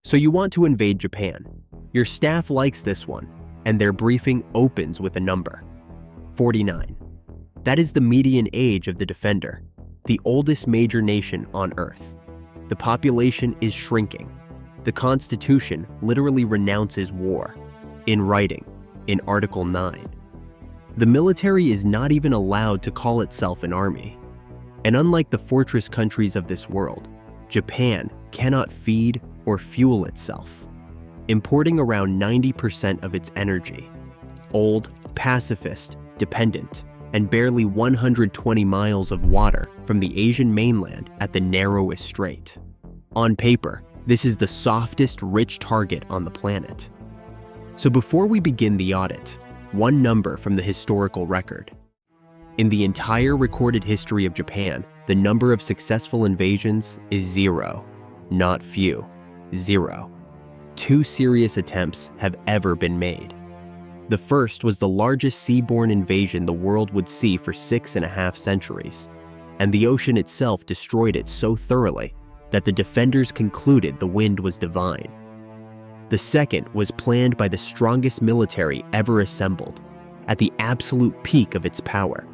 So you want to invade Japan. Your staff likes this one, and their briefing opens with a number: 49. That is the median age of the defender, the oldest major nation on Earth. The population is shrinking. The Constitution literally renounces war, in writing, in Article 9. The military is not even allowed to call itself an army. And unlike the fortress countries of this world, Japan cannot feed or fuel itself, importing around 90% of its energy. Old, pacifist, dependent, and barely 120 miles of water from the Asian mainland at the narrowest strait. On paper, this is the softest, rich target on the planet. So before we begin the audit, one number from the historical record. In the entire recorded history of Japan, the number of successful invasions is 0. Not few. 0. 2 serious attempts have ever been made. The first was the largest seaborne invasion the world would see for 6.5 centuries, and the ocean itself destroyed it so thoroughly that the defenders concluded the wind was divine. The second was planned by the strongest military ever assembled, at the absolute peak of its power,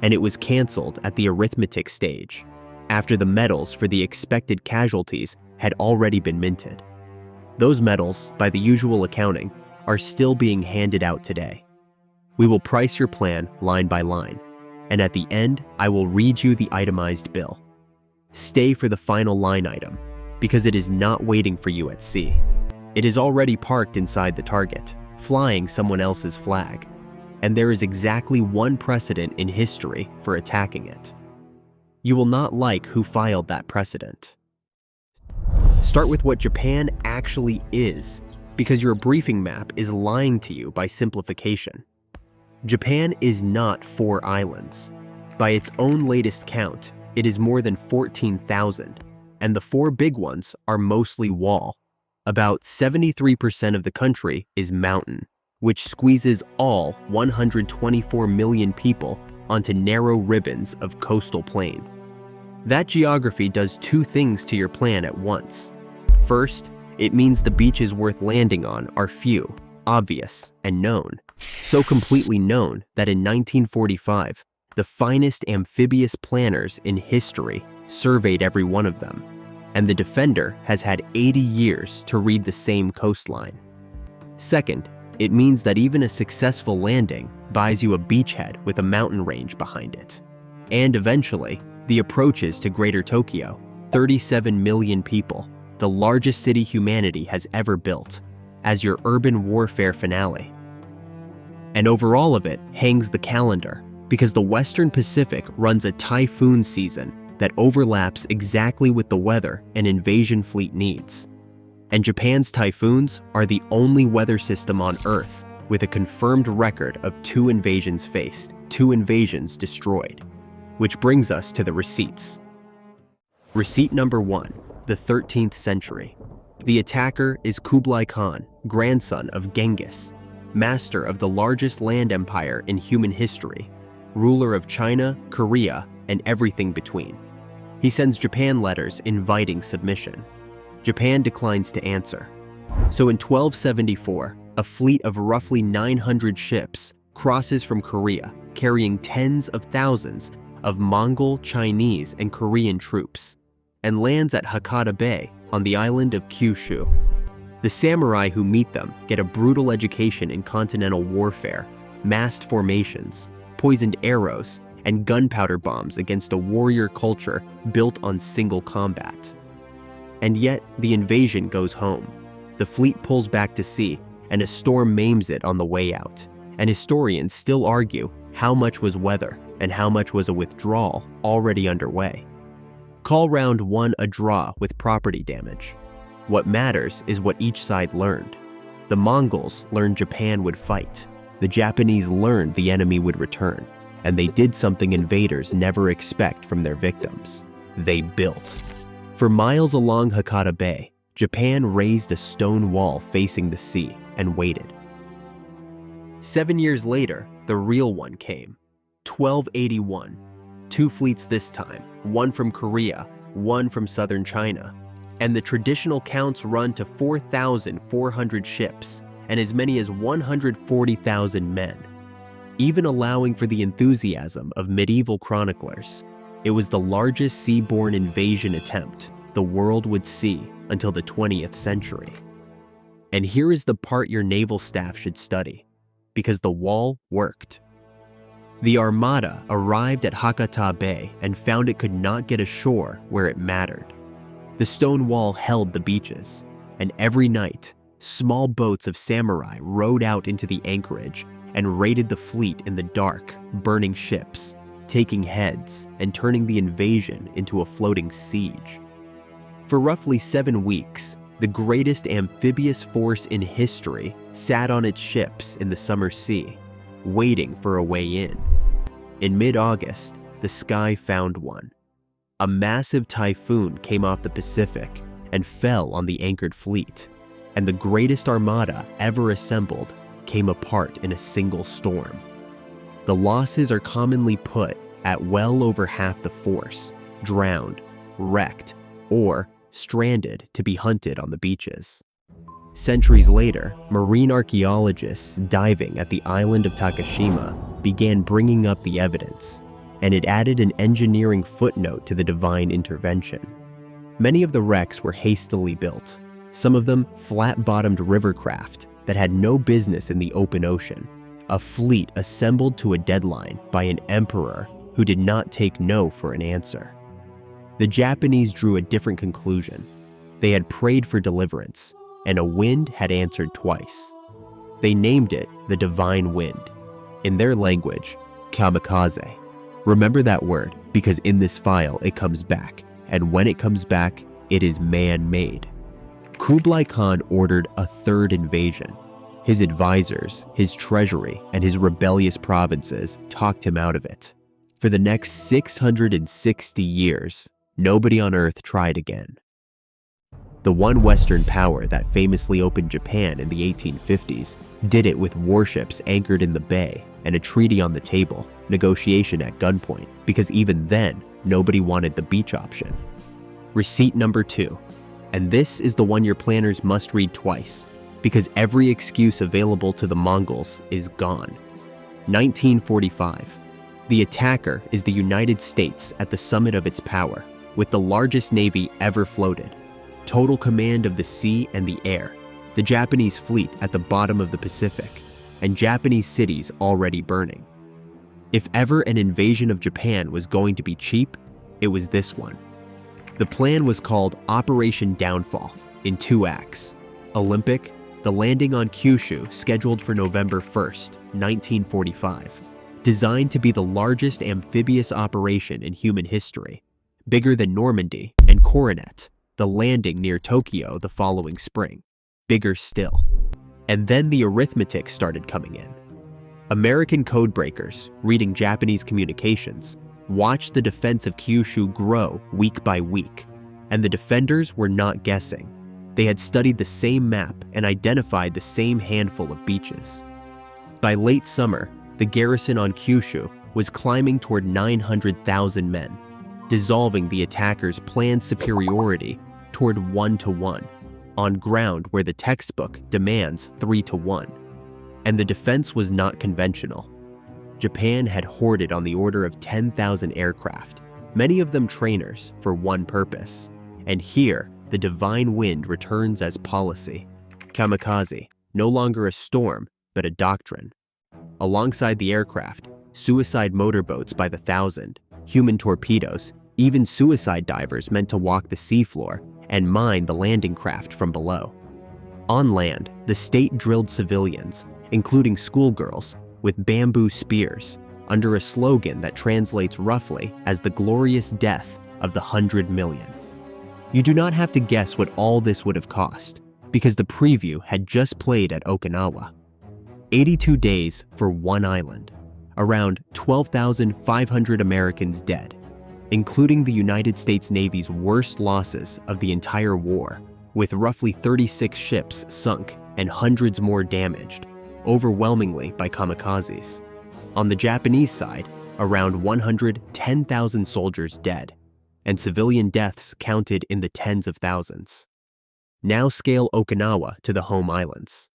and it was cancelled at the arithmetic stage, after the medals for the expected casualties had already been minted. Those medals, by the usual accounting, are still being handed out today. We will price your plan line by line, and at the end, I will read you the itemized bill. Stay for the final line item, because it is not waiting for you at sea. It is already parked inside the target, flying someone else's flag, and there is exactly one precedent in history for attacking it. You will not like who filed that precedent. Start with what Japan actually is, because your briefing map is lying to you by simplification. Japan is not 4 islands. By its own latest count, it is more than 14,000, and the 4 big ones are mostly wall. About 73% of the country is mountain, which squeezes all 124 million people onto narrow ribbons of coastal plain. That geography does 2 things to your plan at once. First, it means the beaches worth landing on are few, obvious, and known. So completely known that in 1945, the finest amphibious planners in history surveyed every one of them, and the defender has had 80 years to read the same coastline. Second, it means that even a successful landing buys you a beachhead with a mountain range behind it. And eventually, the approaches to Greater Tokyo, 37 million people, the largest city humanity has ever built, as your urban warfare finale. And over all of it hangs the calendar, because the Western Pacific runs a typhoon season that overlaps exactly with the weather an invasion fleet needs. And Japan's typhoons are the only weather system on Earth with a confirmed record of 2 invasions faced, 2 invasions destroyed. Which brings us to the receipts. Receipt number 1, the 13th century. The attacker is Kublai Khan, grandson of Genghis, master of the largest land empire in human history, ruler of China, Korea, and everything between. He sends Japan letters inviting submission. Japan declines to answer. So in 1274, a fleet of roughly 900 ships crosses from Korea, carrying tens of thousands of Mongol, Chinese, and Korean troops, and lands at Hakata Bay on the island of Kyushu. The samurai who meet them get a brutal education in continental warfare, massed formations, poisoned arrows, and gunpowder bombs against a warrior culture built on single combat. And yet, the invasion goes home. The fleet pulls back to sea, and a storm maims it on the way out. And historians still argue how much was weather and how much was a withdrawal already underway. Call round 1 a draw with property damage. What matters is what each side learned. The Mongols learned Japan would fight. The Japanese learned the enemy would return. And they did something invaders never expect from their victims. They built. For miles along Hakata Bay, Japan raised a stone wall facing the sea and waited. 7 years later, the real one came. 1281. 2 fleets this time, one from Korea, one from southern China. and the traditional counts run to 4,400 ships and as many as 140,000 men. Even allowing for the enthusiasm of medieval chroniclers, it was the largest seaborne invasion attempt the world would see until the 20th century. And here is the part your naval staff should study, because the wall worked. The armada arrived at Hakata Bay and found it could not get ashore where it mattered. The stone wall held the beaches, and every night, small boats of samurai rowed out into the anchorage and raided the fleet in the dark, burning ships, taking heads and turning the invasion into a floating siege. For roughly 7 weeks, the greatest amphibious force in history sat on its ships in the summer sea, waiting for a way in. In mid-August, the sky found one. A massive typhoon came off the Pacific and fell on the anchored fleet, and the greatest armada ever assembled came apart in a single storm. The losses are commonly put at well over half the force, drowned, wrecked, or stranded to be hunted on the beaches. Centuries later, marine archaeologists diving at the island of Takashima began bringing up the evidence, and it added an engineering footnote to the divine intervention. Many of the wrecks were hastily built, some of them flat-bottomed river craft that had no business in the open ocean, a fleet assembled to a deadline by an emperor who did not take no for an answer. The Japanese drew a different conclusion. They had prayed for deliverance, and a wind had answered twice. They named it the Divine Wind. In their language, Kamikaze. Remember that word, because in this file it comes back, and when it comes back, it is man-made. Kublai Khan ordered a third invasion. His advisors, his treasury, and his rebellious provinces talked him out of it. For the next 660 years, nobody on Earth tried again. The one Western power that famously opened Japan in the 1850s did it with warships anchored in the bay and a treaty on the table, negotiation at gunpoint, because even then, nobody wanted the beach option. Receipt number 2. And this is the one your planners must read twice, because every excuse available to the Mongols is gone. 1945. The attacker is the United States at the summit of its power, with the largest navy ever floated. Total command of the sea and the air, the Japanese fleet at the bottom of the Pacific, and Japanese cities already burning. If ever an invasion of Japan was going to be cheap, it was this one. The plan was called Operation Downfall, in 2 acts. Olympic, the landing on Kyushu scheduled for November 1st, 1945, designed to be the largest amphibious operation in human history, bigger than Normandy, and Coronet, the landing near Tokyo the following spring, bigger still. And then the arithmetic started coming in. American codebreakers, reading Japanese communications, watched the defense of Kyushu grow week by week, and the defenders were not guessing. They had studied the same map and identified the same handful of beaches. By late summer, the garrison on Kyushu was climbing toward 900,000 men, dissolving the attackers' planned superiority toward 1-to-1, on ground where the textbook demands 3-to-1. And the defense was not conventional. Japan had hoarded on the order of 10,000 aircraft, many of them trainers, for one purpose. And here, the divine wind returns as policy. Kamikaze, no longer a storm, but a doctrine. Alongside the aircraft, suicide motorboats by the thousand, human torpedoes, even suicide divers meant to walk the seafloor and mine the landing craft from below. On land, the state drilled civilians, including schoolgirls, with bamboo spears, under a slogan that translates roughly as the glorious death of the 100 million. You do not have to guess what all this would have cost, because the preview had just played at Okinawa. 82 days for one island, around 12,500 Americans dead, including the United States Navy's worst losses of the entire war, with roughly 36 ships sunk and hundreds more damaged, overwhelmingly by kamikazes. On the Japanese side, around 110,000 soldiers dead, and civilian deaths counted in the tens of thousands. Now scale Okinawa to the home islands.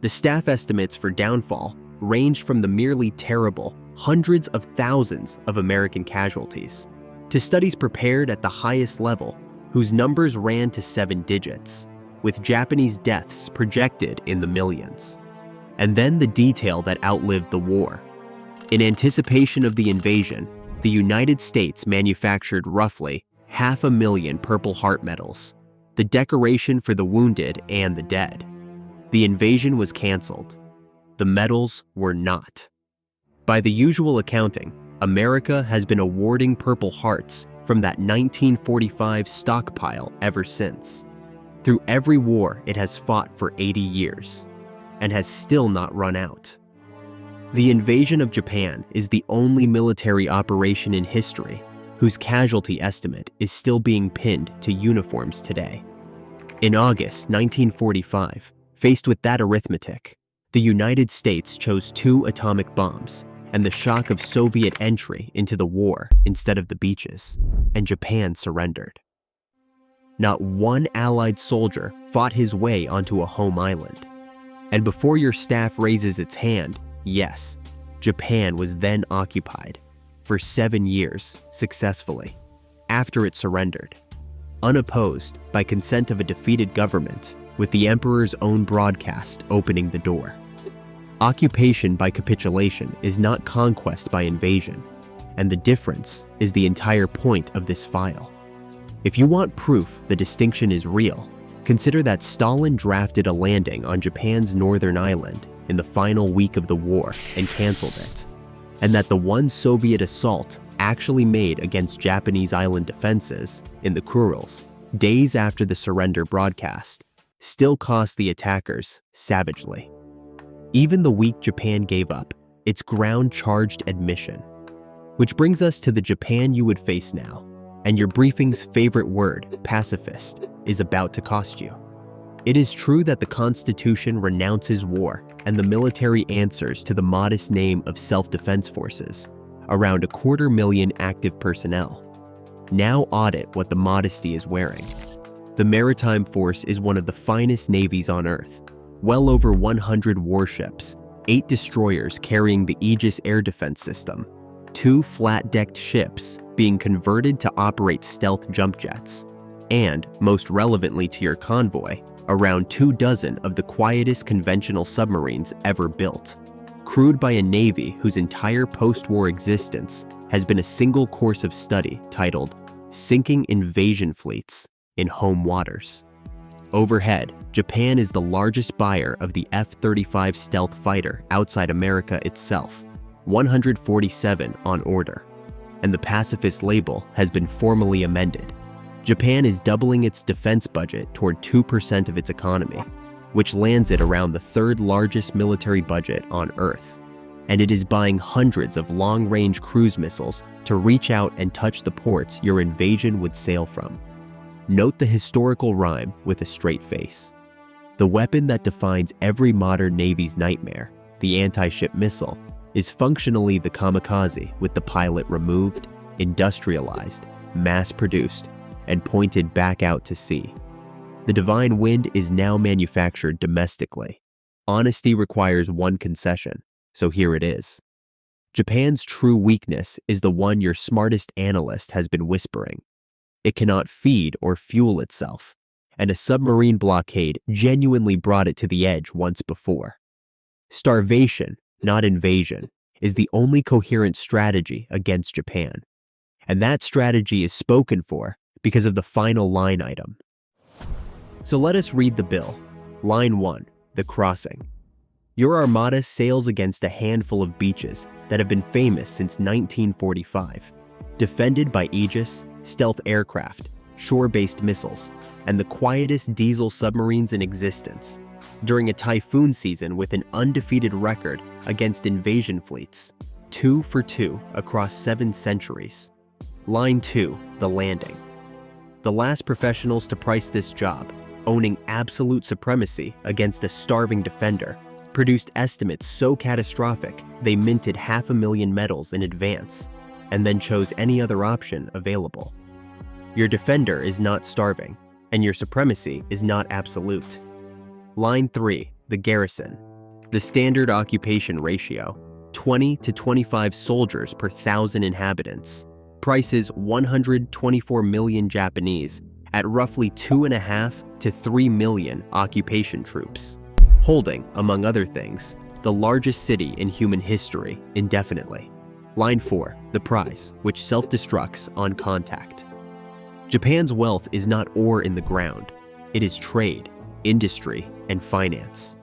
The staff estimates for downfall ranged from the merely terrible hundreds of thousands of American casualties to studies prepared at the highest level whose numbers ran to 7 digits, with Japanese deaths projected in the millions. And then the detail that outlived the war. In anticipation of the invasion, the United States manufactured roughly 500,000 Purple Heart medals, the decoration for the wounded and the dead. The invasion was canceled. The medals were not. By the usual accounting, America has been awarding Purple Hearts from that 1945 stockpile ever since. Through every war it has fought for 80 years, and has still not run out. The invasion of Japan is the only military operation in history whose casualty estimate is still being pinned to uniforms today. In August 1945, faced with that arithmetic, the United States chose 2 atomic bombs and the shock of Soviet entry into the war instead of the beaches, and Japan surrendered. Not one Allied soldier fought his way onto a home island. And before your staff raises its hand, yes, Japan was then occupied for 7 years successfully after it surrendered, unopposed by consent of a defeated government, with the emperor's own broadcast opening the door. Occupation by capitulation is not conquest by invasion, and the difference is the entire point of this file. If you want proof the distinction is real, consider that Stalin drafted a landing on Japan's northern island in the final week of the war and canceled it, and that the one Soviet assault actually made against Japanese island defenses in the Kurils, days after the surrender broadcast, still cost the attackers savagely. Even the week Japan gave up its ground-charged admission. Which brings us to the Japan you would face now, and your briefing's favorite word, pacifist, is about to cost you. It is true that the Constitution renounces war and the military answers to the modest name of self-defense forces, around 250,000 active personnel. Now audit what the modesty is wearing. The Maritime Force is one of the finest navies on Earth, well over 100 warships, 8 destroyers carrying the Aegis air defense system, 2 flat-decked ships being converted to operate stealth jump jets, and, most relevantly to your convoy, around 24 of the quietest conventional submarines ever built, crewed by a navy whose entire post-war existence has been a single course of study titled Sinking Invasion Fleets in Home Waters. Overhead, Japan is the largest buyer of the F-35 stealth fighter outside America itself, 147 on order, and the pacifist label has been formally amended. Japan is doubling its defense budget toward 2% of its economy, which lands it around the 3rd largest military budget on Earth, and it is buying hundreds of long-range cruise missiles to reach out and touch the ports your invasion would sail from. Note the historical rhyme with a straight face. The weapon that defines every modern Navy's nightmare, the anti-ship missile, is functionally the Kamikaze with the pilot removed, industrialized, mass-produced, and pointed back out to sea. The Divine Wind is now manufactured domestically. Honesty requires one concession, so here it is. Japan's true weakness is the one your smartest analyst has been whispering. It cannot feed or fuel itself, and a submarine blockade genuinely brought it to the edge once before. Starvation, not invasion, is the only coherent strategy against Japan, and that strategy is spoken for because of the final line item. So let us read the bill. Line 1, the crossing. Your armada sails against a handful of beaches that have been famous since 1945, defended by Aegis, stealth aircraft, shore-based missiles, and the quietest diesel submarines in existence, during a typhoon season with an undefeated record against invasion fleets, 2 for 2 across 7 centuries. Line 2, the landing. The last professionals to price this job, owning absolute supremacy against a starving defender, produced estimates so catastrophic they minted 500,000 medals in advance. and then chose any other option available. Your defender is not starving, and your supremacy is not absolute. Line 3, the garrison. The standard occupation ratio, 20 to 25 soldiers per 1,000 inhabitants. Price is 124 million Japanese at roughly 2.5 to 3 million occupation troops, holding, among other things, the largest city in human history indefinitely. Line 4, the prize, which self-destructs on contact. Japan's wealth is not ore in the ground. It is trade, industry, and finance.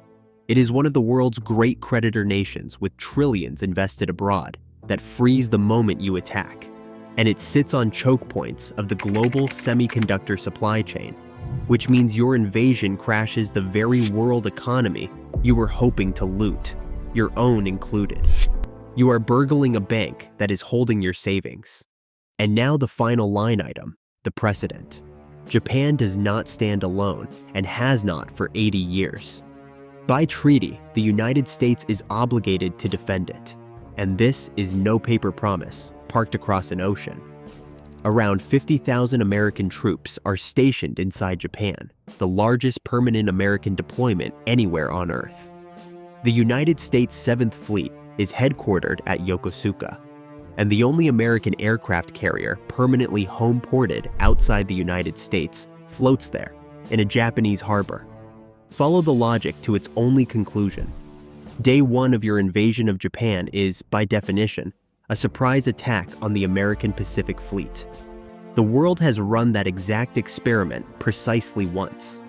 It is one of the world's great creditor nations with trillions invested abroad that freeze the moment you attack, and it sits on choke points of the global semiconductor supply chain, which means your invasion crashes the very world economy you were hoping to loot, your own included. You are burgling a bank that is holding your savings. And now the final line item, the precedent. Japan does not stand alone and has not for 80 years. By treaty, the United States is obligated to defend it, and this is no paper promise parked across an ocean. Around 50,000 American troops are stationed inside Japan, the largest permanent American deployment anywhere on Earth. The United States 7th Fleet is headquartered at Yokosuka, and the only American aircraft carrier permanently home-ported outside the United States floats there, in a Japanese harbor. Follow the logic to its only conclusion. Day 1 of your invasion of Japan is, by definition, a surprise attack on the American Pacific Fleet. The world has run that exact experiment precisely once.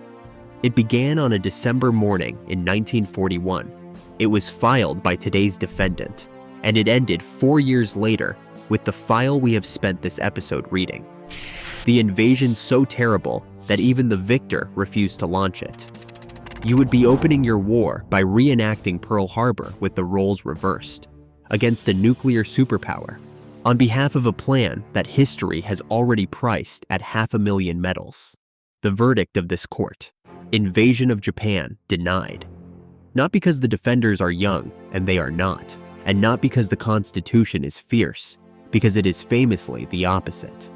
It began on a December morning in 1941. It was filed by today's defendant, and it ended 4 years later with the file we have spent this episode reading. The invasion so terrible that even the victor refused to launch it. You would be opening your war by reenacting Pearl Harbor with the roles reversed, against a nuclear superpower, on behalf of a plan that history has already priced at 500,000 medals. The verdict of this court: invasion of Japan denied. Not because the defenders are young, and they are not, and not because the Constitution is fierce, because it is famously the opposite.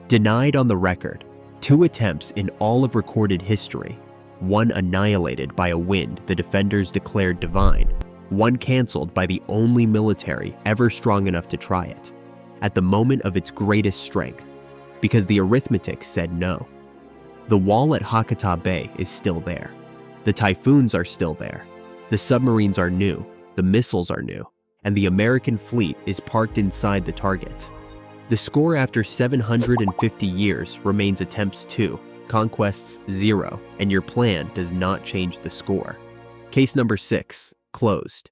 Denied on the record, 2 attempts in all of recorded history, one annihilated by a wind the defenders declared divine, one canceled by the only military ever strong enough to try it, at the moment of its greatest strength, because the arithmetic said no. The wall at Hakata Bay is still there. The typhoons are still there. The submarines are new, the missiles are new, and the American fleet is parked inside the target. The score after 750 years remains attempts 2, conquests 0, and your plan does not change the score. Case number 6, closed.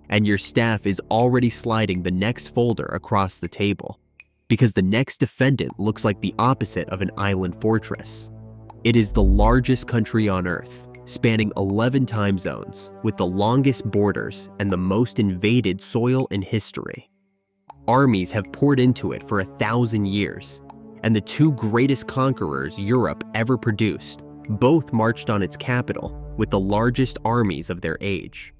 And your staff is already sliding the next folder across the table, because the next defendant looks like the opposite of an island fortress. It is the largest country on Earth, spanning 11 time zones, with the longest borders and the most invaded soil in history. Armies have poured into it for 1,000 years, and the 2 greatest conquerors Europe ever produced both marched on its capital with the largest armies of their age.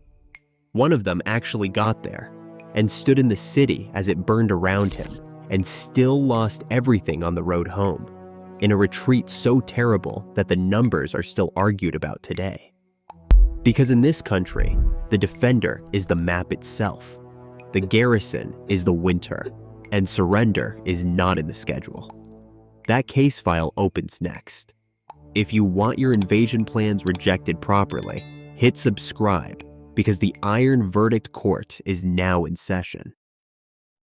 One of them actually got there, and stood in the city as it burned around him, and still lost everything on the road home, in a retreat so terrible that the numbers are still argued about today. Because in this country, the defender is the map itself, the garrison is the winter, and surrender is not in the schedule. That case file opens next. If you want your invasion plans rejected properly, hit subscribe, because the Iron Verdict Court is now in session.